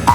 Hey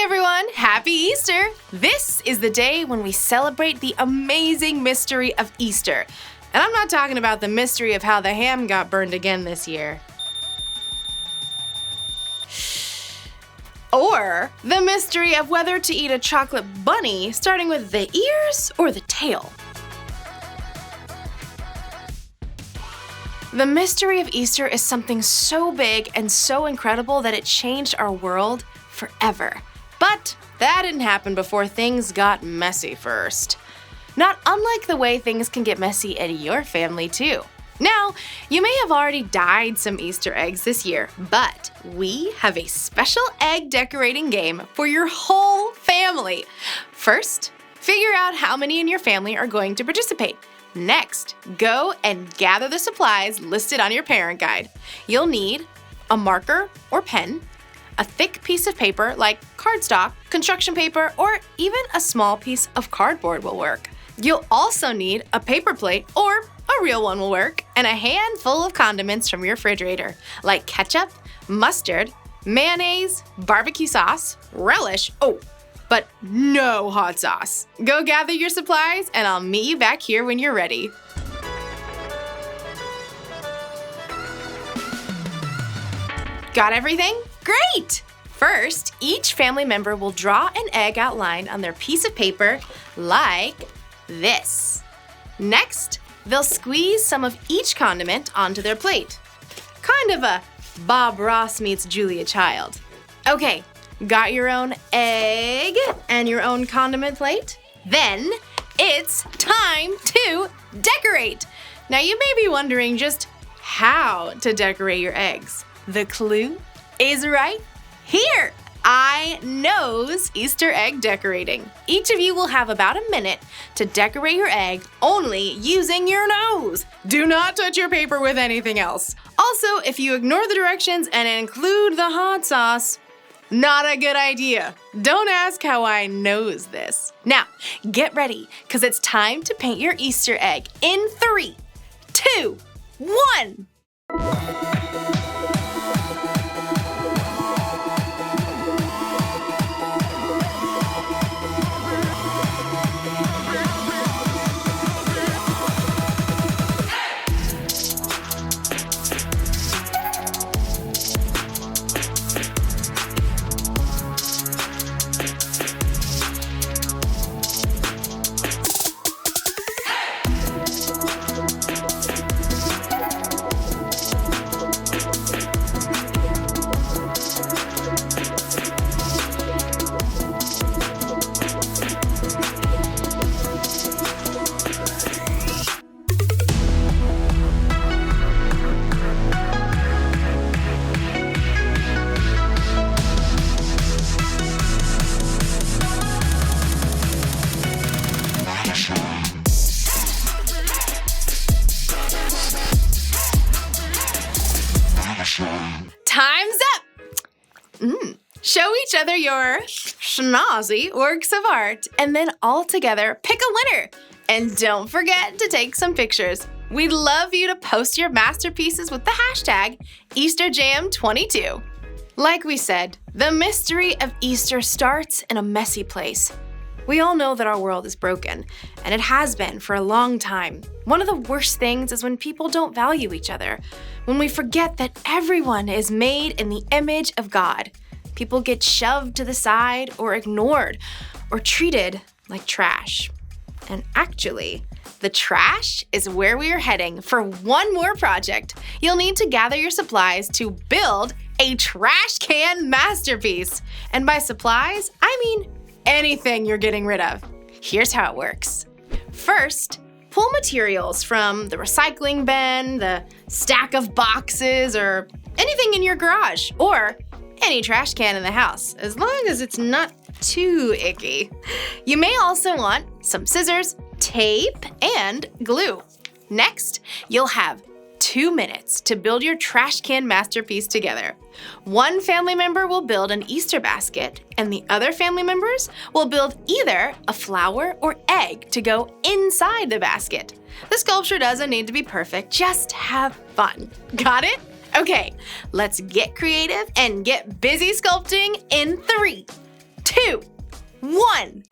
everyone, happy Easter! This is the day when we celebrate the amazing mystery of Easter. And I'm not talking about the mystery of how the ham got burned again this year. Or the mystery of whether to eat a chocolate bunny starting with the ears or the tail. The mystery of Easter is something so big and so incredible that it changed our world forever. But that didn't happen before things got messy first. Not unlike the way things can get messy in your family too. Now, you may have already dyed some Easter eggs this year, but we have a special egg decorating game for your whole family. First, figure out how many in your family are going to participate. Next, go and gather the supplies listed on your parent guide. You'll need a marker or pen, a thick piece of paper like cardstock, construction paper, or even a small piece of cardboard will work. You'll also need a paper plate, or a real one will work, and a handful of condiments from your refrigerator, like ketchup, mustard, mayonnaise, barbecue sauce, relish, but no hot sauce. Go gather your supplies, and I'll meet you back here when you're ready. Got everything? Great! First, each family member will draw an egg outline on their piece of paper like this. Next, they'll squeeze some of each condiment onto their plate. Kind of a Bob Ross meets Julia Child. Okay, got your own egg and your own condiment plate? Then it's time to decorate. Now you may be wondering just how to decorate your eggs. The clue is right here. I knows Easter egg decorating. Each of you will have about a minute to decorate your egg only using your nose. Do not touch your paper with anything else. Also, if you ignore the directions and include the hot sauce, not a good idea. Don't ask how I knows this. Now, get ready, because it's time to paint your Easter egg in 3, 2, 1. Time's up! Show each other your schnozzy works of art, and then all together pick a winner. And don't forget to take some pictures. We'd love you to post your masterpieces with the hashtag EasterJam22. Like we said, the mystery of Easter starts in a messy place. We all know that our world is broken, and it has been for a long time. One of the worst things is when people don't value each other, when we forget that everyone is made in the image of God. People get shoved to the side or ignored or treated like trash. And actually, the trash is where we are heading for one more project. You'll need to gather your supplies to build a trash can masterpiece. And by supplies, I mean anything you're getting rid of. Here's how it works. First, pull materials from the recycling bin, the stack of boxes, or anything in your garage, or any trash can in the house, as long as it's not too icky. You may also want some scissors, tape, and glue. Next, you'll have 2 2 minutes to build your trash can masterpiece together. One family member will build an Easter basket, and the other family members will build either a flower or egg to go inside the basket. The sculpture doesn't need to be perfect, just have fun. Got it? Okay, let's get creative and get busy sculpting in 3, 2, 1.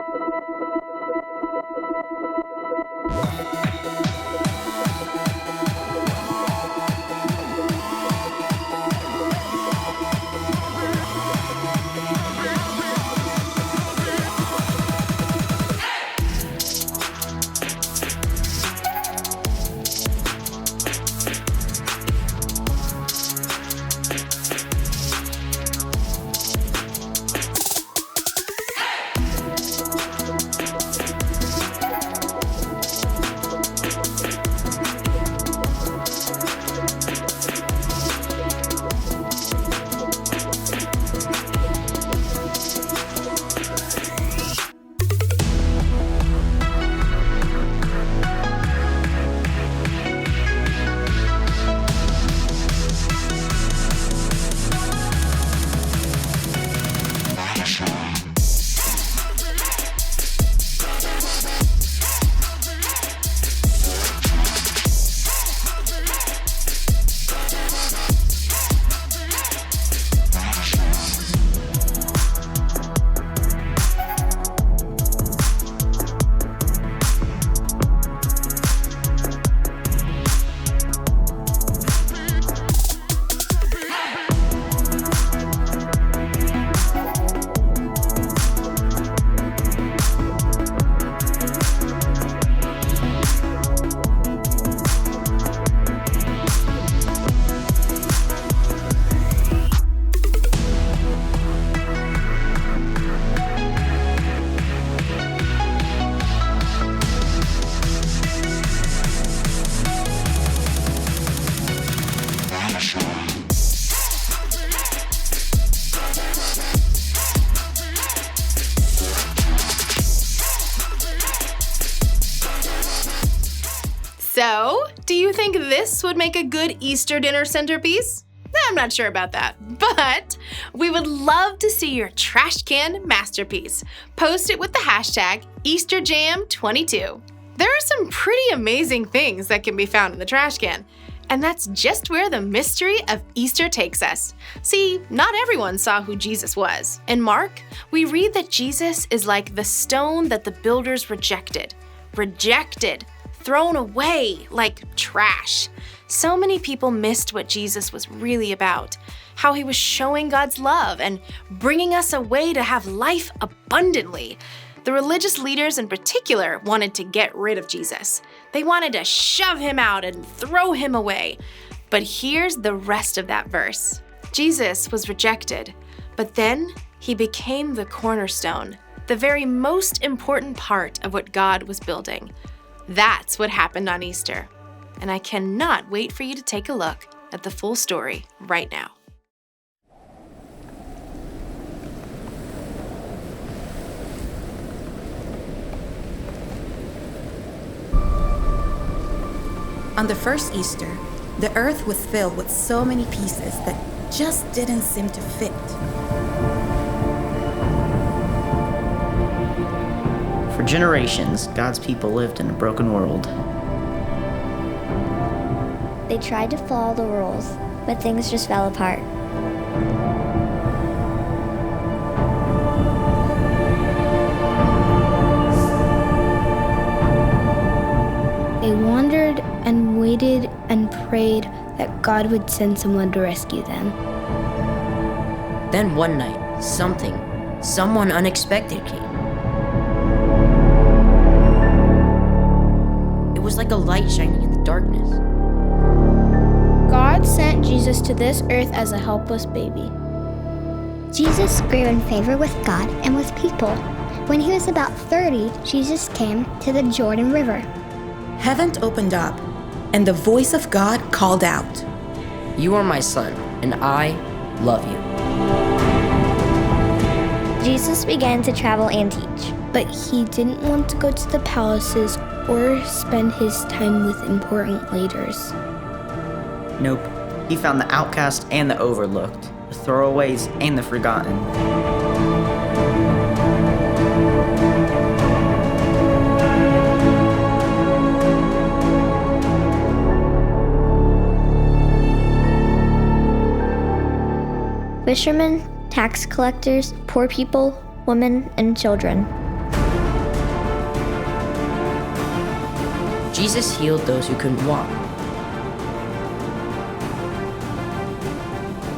So, do you think this would make a good Easter dinner centerpiece? I'm not sure about that, but we would love to see your trash can masterpiece. Post it with the hashtag EasterJam22. There are some pretty amazing things that can be found in the trash can, and that's just where the mystery of Easter takes us. See, not everyone saw who Jesus was. In Mark, we read that Jesus is like the stone that the builders rejected, thrown away like trash. So many people missed what Jesus was really about, how he was showing God's love and bringing us a way to have life abundantly. The religious leaders in particular wanted to get rid of Jesus. They wanted to shove him out and throw him away. But here's the rest of that verse. Jesus was rejected, but then he became the cornerstone, the very most important part of what God was building. That's what happened on Easter. And I cannot wait for you to take a look at the full story right now. On the first Easter, the earth was filled with so many pieces that just didn't seem to fit. For generations, God's people lived in a broken world. They tried to follow the rules, but things just fell apart. They wandered and waited and prayed that God would send someone to rescue them. Then one night, someone unexpected came. It was like a light shining in the darkness. God sent Jesus to this earth as a helpless baby. Jesus grew in favor with God and with people. When he was about 30, Jesus came to the Jordan River. Heaven opened up, and the voice of God called out, "You are my son, and I love you." Jesus began to travel and teach, but he didn't want to go to the palaces or spend his time with important leaders. Nope. He found the outcast and the overlooked, the throwaways and the forgotten. Fishermen, tax collectors, poor people, women, and children. Jesus healed those who couldn't walk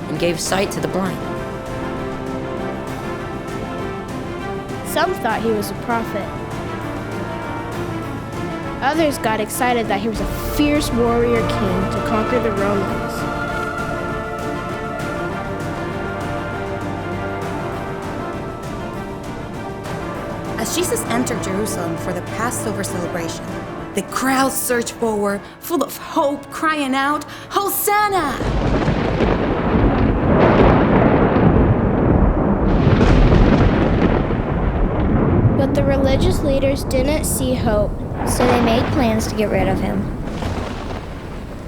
and gave sight to the blind. Some thought he was a prophet. Others got excited that he was a fierce warrior king to conquer the Romans. As Jesus entered Jerusalem for the Passover celebration, the crowd surged forward, full of hope, crying out, "Hosanna!" But the religious leaders didn't see hope, So they made plans to get rid of him.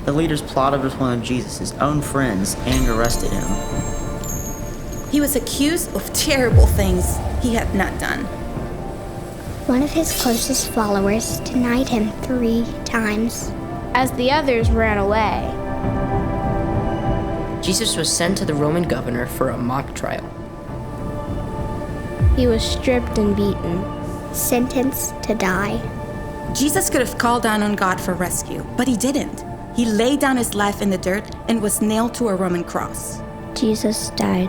The leaders plotted with one of Jesus' own friends and arrested him. He was accused of terrible things he had not done. One of his closest followers denied him 3 times. as the others ran away. Jesus was sent to the Roman governor for a mock trial. He was stripped and beaten. Sentenced to die. Jesus could have called down on God for rescue, but he didn't. He laid down his life in the dirt and was nailed to a Roman cross. Jesus died.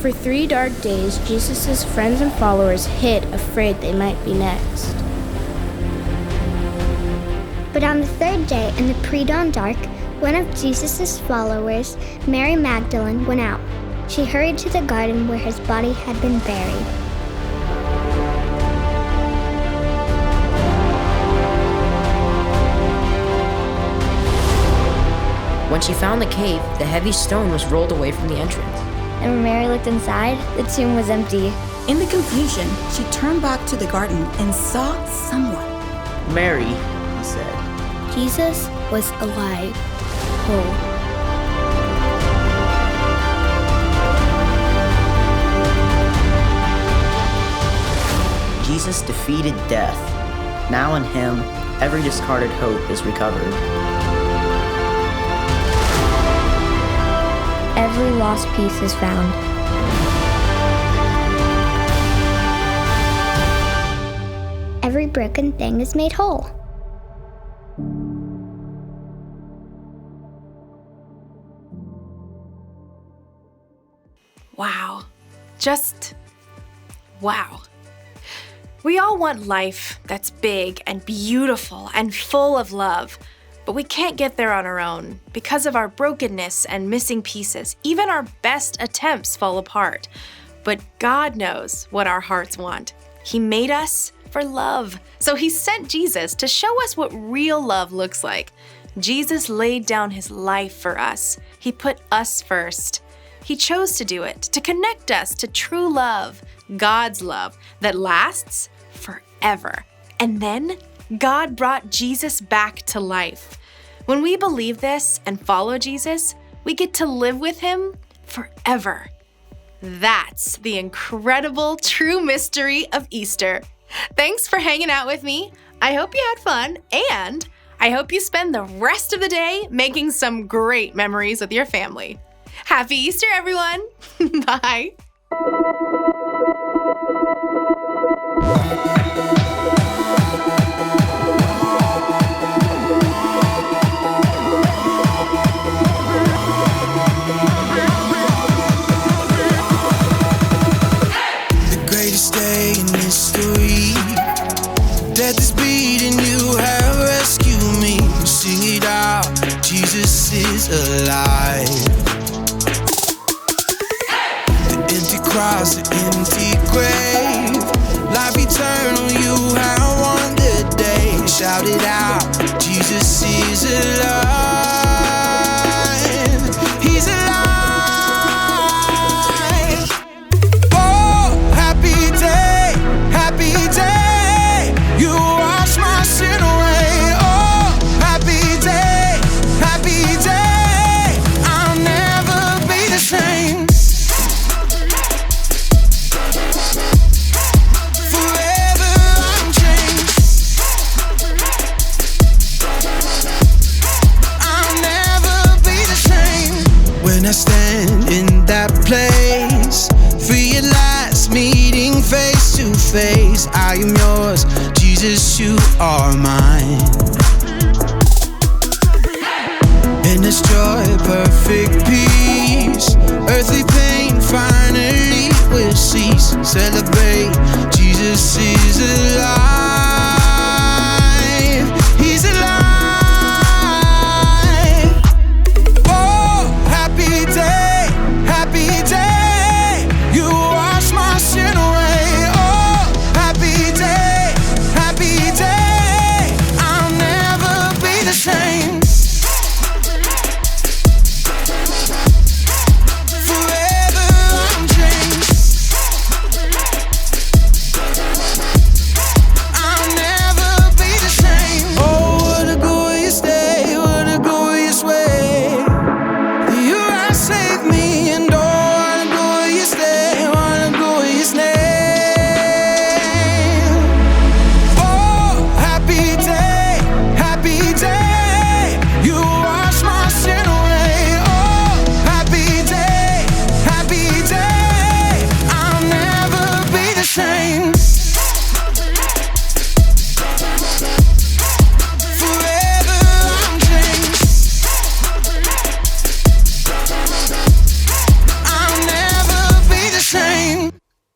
For 3 dark days, Jesus' friends and followers hid, afraid they might be next. But on the 3rd day, in the pre-dawn dark, one of Jesus' followers, Mary Magdalene, went out. She hurried to the garden where his body had been buried. When she found the cave, the heavy stone was rolled away from the entrance. And when Mary looked inside, the tomb was empty. In the confusion, she turned back to the garden and saw someone. "Mary," he said. Jesus was alive, whole. Jesus defeated death. Now in him, every discarded hope is recovered. Every lost piece is found. Every broken thing is made whole. Wow. Just wow. We all want life that's big and beautiful and full of love, but we can't get there on our own. Because of our brokenness and missing pieces, even our best attempts fall apart. But God knows what our hearts want. He made us for love. So he sent Jesus to show us what real love looks like. Jesus laid down his life for us. He put us first. He chose to do it, to connect us to true love, God's love that lasts forever. And then God brought Jesus back to life. When we believe this and follow Jesus, we get to live with him forever. That's the incredible true mystery of Easter. Thanks for hanging out with me. I hope you had fun, and I hope you spend the rest of the day making some great memories with your family. Happy Easter, everyone. Bye. The greatest day in history. Death is beating, you have rescued me. Sing it out, Jesus is alive. Cross the empty grave, life eternal, you have won the day. Shout it out, Jesus is alive. He's alive. Oh, happy day, happy day. You wash my sin away. Oh, happy day, happy day. I'll never be the same. Forever I'm changed. I'll never be the same. When I stand in that place, realize meeting face to face, I am yours, Jesus, you are mine. In this joy, perfect peace, earthly pain finally will cease. Celebrate, Jesus is alive. He's alive. Oh, happy day, happy day. You wash my sin away. Oh, happy day, happy day. I'll never be the same. Forever I'm changed. I'll never be the same. Oh, what a glorious day, what a glorious way. You have saved me, and oh, what a glorious day, what a glorious name. Oh, happy day, happy day. You wash my sin away. Oh, happy day, happy day. I'll never be the same.